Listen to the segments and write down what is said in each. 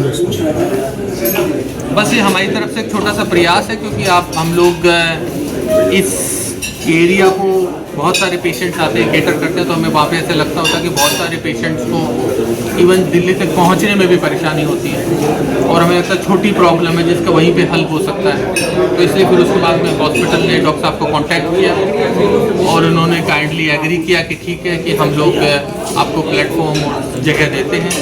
है उसमें? बस ये हमारी तरफ से एक छोटा सा प्रयास है, क्योंकि हम लोग इस एरिया को बहुत सारे पेशेंट्स आते हैं, केटर करते हैं, तो हमें वहाँ पे ऐसे लगता होता है कि बहुत सारे पेशेंट्स को इवन दिल्ली तक पहुँचने में भी परेशानी होती है, और हमें लगता है छोटी प्रॉब्लम है जिसका वहीं पे हल हो सकता है। तो इसलिए फिर उसके बाद में हॉस्पिटल ने डॉक्टर साहब को कांटेक्ट किया और उन्होंने काइंडली एग्री किया कि ठीक है कि हम लोग आपको प्लेटफॉर्म और जगह देते हैं।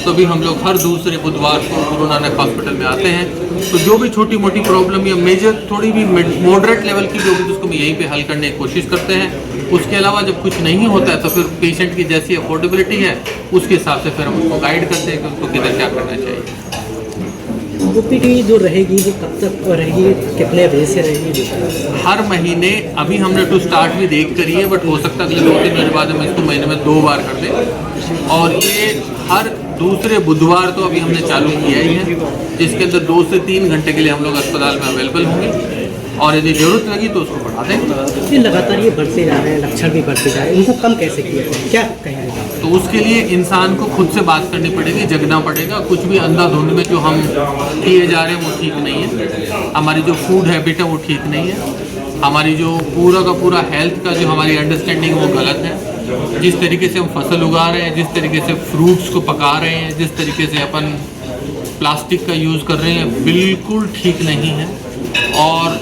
तो भी हम लोग हर दूसरे बुधवार को गुरु नानक हॉस्पिटल में आते हैं। तो जो भी छोटी मोटी प्रॉब्लम या मेजर थोड़ी भी मॉडरेट लेवल की जो भी, तो उसको हम यहीं पे हल करने की कोशिश करते हैं। उसके अलावा जब कुछ नहीं होता है तो फिर पेशेंट की जैसी अफोर्डेबिलिटी है उसके हिसाब से फिर हम उसको गाइड करते हैं कि उसको किधर क्या करना चाहिए। ओपीडी जो रहेगी वो कब तक रहेगी, कितने बजे से रहेगी? हर महीने अभी हमने टू स्टार्ट भी देख करी है, बट हो सकता है अगले 2-3 महीने बाद हम इसको महीने में 2 बार कर दें। और ये हर दूसरे बुधवार तो अभी हमने चालू किया ही है, जिसके अंदर 2 से 3 घंटे के लिए हम लोग अस्पताल में अवेलेबल होंगे, और यदि जरूरत लगी तो उसको बढ़ा देंगे। ये लगातार ये बढ़ते जा रहे हैं, लक्षण भी बढ़ते जा रहे हैं, इनको कम कैसे किया जाए, क्या कहेंगे? तो उसके लिए इंसान को खुद से बात करनी पड़ेगी, जगना पड़ेगा। कुछ भी अंधाधुंध में जो हम किए जा रहे हैं वो ठीक नहीं है। हमारी जो फूड हैबिट है वो ठीक नहीं है। हमारी जो पूरा का पूरा हेल्थ का जो हमारी अंडरस्टैंडिंग वो गलत है। जिस तरीके से हम फसल उगा रहे हैं, जिस तरीके से फ्रूट्स को पका रहे हैं, जिस तरीके से अपन प्लास्टिक का यूज़ कर रहे हैं, बिल्कुल ठीक नहीं है। और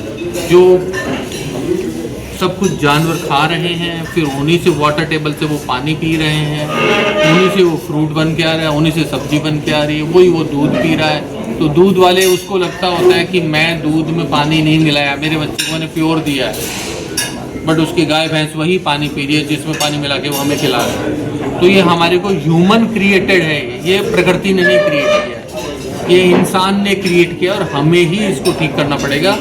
जो सब कुछ जानवर खा रहे हैं, फिर उन्हीं से वाटर टेबल से वो पानी पी रहे हैं, उन्हीं से वो फ्रूट बन के आ रहा है, उन्हीं से सब्जी बन के आ रही है, वही वो दूध पी रहा है। तो दूध वाले उसको लगता होता है कि मैं दूध में पानी नहीं मिलाया, मेरे बच्चे को मैंने प्योर दिया है, बट उसकी गाय भैंस वही पानी पी रही है जिसमें पानी मिला के वो हमें खिला रहा है। तो ये हमारे को ह्यूमन क्रिएटेड है, ये प्रकृति ने नहीं क्रिएट किया, ये इंसान ने क्रिएट किया, और हमें ही इसको ठीक करना पड़ेगा।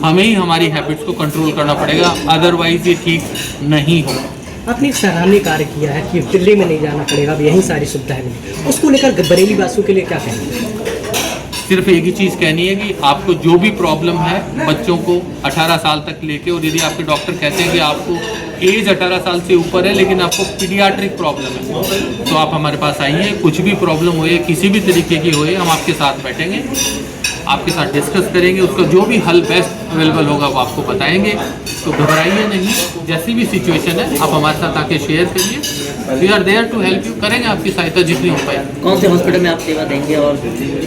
हमें ही हमारी हैबिट्स को कंट्रोल करना पड़ेगा, अदरवाइज ये ठीक नहीं होगा। आपने सराहनीय कार्य किया है कि दिल्ली में नहीं जाना पड़ेगा, अब यहीं सारी सुविधाएं मिली, उसको लेकर बरेली वासियों के लिए क्या कहेंगे? सिर्फ एक ही चीज़ कहनी है कि आपको जो भी प्रॉब्लम है बच्चों को 18 साल तक लेके, और यदि आपके डॉक्टर कहते हैं कि आपको एज 18 साल से ऊपर है लेकिन आपको पीडियाट्रिक प्रॉब्लम है, तो आप हमारे पास आइए। कुछ भी प्रॉब्लम हो, किसी भी तरीके की हो, हम आपके साथ बैठेंगे, आपके साथ डिस्कस करेंगे, उसका जो भी हल बेस्ट अवेलेबल होगा वो आपको बताएंगे। तो घबराइए नहीं, जैसी भी सिचुएशन है आप हमारे साथ आके शेयर करिए। We are there to help you, करेंगे आपकी सहायता जितनी हो पाए। कौन से हॉस्पिटल में आप सेवा देंगे? और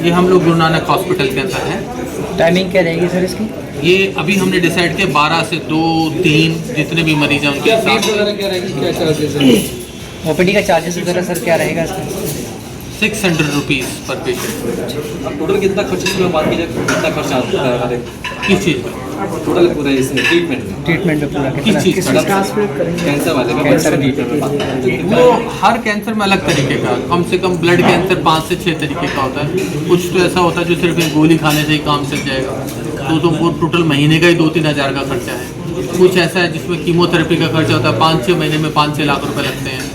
ये हम लोग गुरु नानक हॉस्पिटल के अंदर है। टाइमिंग क्या रहेगी सर इसकी? ये अभी हमने डिसाइड किया 12 से 2-3 जितने भी मरीज हैं उनके साथ। ओपीडी का चार्जेस वगैरह सर क्या रहेगा इसका? 600 रुपीज़ पर पेशेंट। अब टोटल कितना खर्च, इसमें बात की जाए कितना खर्चा आता है हमारे किस चीज़ का? टोटल पूरा इसमें ट्रीटमेंट में? ट्रीटमेंट में पूरा किस चीज़ का? कैंसर वाले का कैंसर ट्रीटमेंट में बात करें वो हर कैंसर में अलग तरीके का, कम से कम ब्लड कैंसर 5 से 6 तरीके का होता है। कुछ तो ऐसा होता है जो सिर्फ एक गोली खाने से ही काम चल जाएगा, तो वो टोटल महीने का ही 2-3 हज़ार का खर्चा है। कुछ ऐसा है जिसमें कीमोथेरेपी का खर्चा होता है, 5-6 महीने में 5-6 लाख रुपए लगते हैं।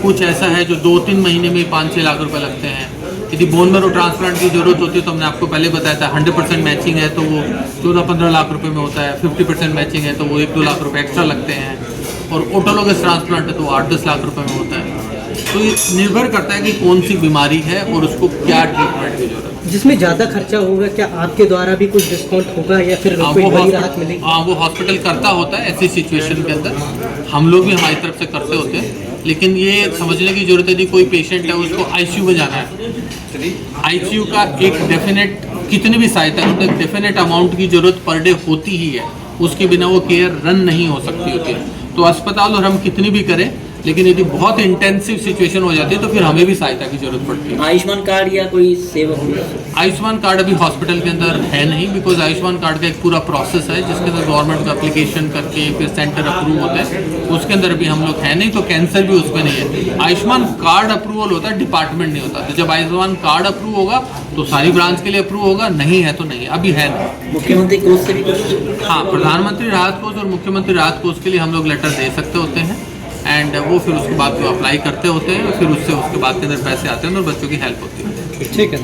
कुछ ऐसा है जो 2-3 महीने में 5-6 लाख रुपए लगते हैं। यदि बोन मैरो ट्रांसप्लांट की जरूरत होती है तो हमने आपको पहले बताया था 100% मैचिंग है तो वो 14-15 लाख रुपए में होता है, 50% मैचिंग है तो वो 1-2 लाख रुपए एक्स्ट्रा लगते हैं, और ऑटोलोगस ट्रांसप्लांट है तो वो 8-10 लाख रुपए में होता है। तो ये निर्भर करता है कि कौन सी बीमारी है और उसको क्या ट्रीटमेंट की जरूरत है। जिसमें ज़्यादा खर्चा होगा, क्या आपके द्वारा भी कुछ डिस्काउंट होगा या फिर कोई बड़ी राहत मिलेगी? हाँ, वो हॉस्पिटल करता होता है ऐसी सिचुएशन के अंदर, हम लोग भी हमारी तरफ से करते होते हैं। लेकिन ये समझने की जरूरत है कि कोई पेशेंट है उसको आईसीयू में जाना है, आईसीयू का एक डेफिनेट कितनी भी सहायता है, एक डेफिनेट अमाउंट की जरूरत पर डे होती ही है, उसके बिना वो केयर रन नहीं हो सकती होती है। तो अस्पताल और हम कितनी भी करें, लेकिन यदि बहुत इंटेंसिव सिचुएशन हो जाती है तो फिर हमें भी सहायता की जरूरत पड़ती है। आयुष्मान कार्ड या कोई सेवा होगी? आयुष्मान कार्ड अभी हॉस्पिटल के अंदर है नहीं, बिकॉज आयुष्मान कार्ड का एक पूरा प्रोसेस है जिसके अंदर गवर्नमेंट का एप्लीकेशन करके फिर सेंटर अप्रूव होता है, उसके अंदर अभी हम लोग है नहीं। तो कैंसर भी उसमें नहीं है। आयुष्मान कार्ड अप्रूवल होता है, डिपार्टमेंट नहीं होता। तो जब आयुष्मान कार्ड अप्रूव होगा तो सारी ब्रांच के लिए अप्रूव होगा, नहीं है तो नहीं, अभी है नहीं। मुख्यमंत्री कोष से भी कुछ? हाँ, प्रधानमंत्री राहत कोष और मुख्यमंत्री राहत कोष के लिए हम लोग लेटर दे सकते होते हैं, एंड वो फिर उसके बाद अप्लाई करते होते हैं, फिर उससे उसके बाद के अंदर पैसे आते हैं और बच्चों की हेल्प होती है। ठीक है।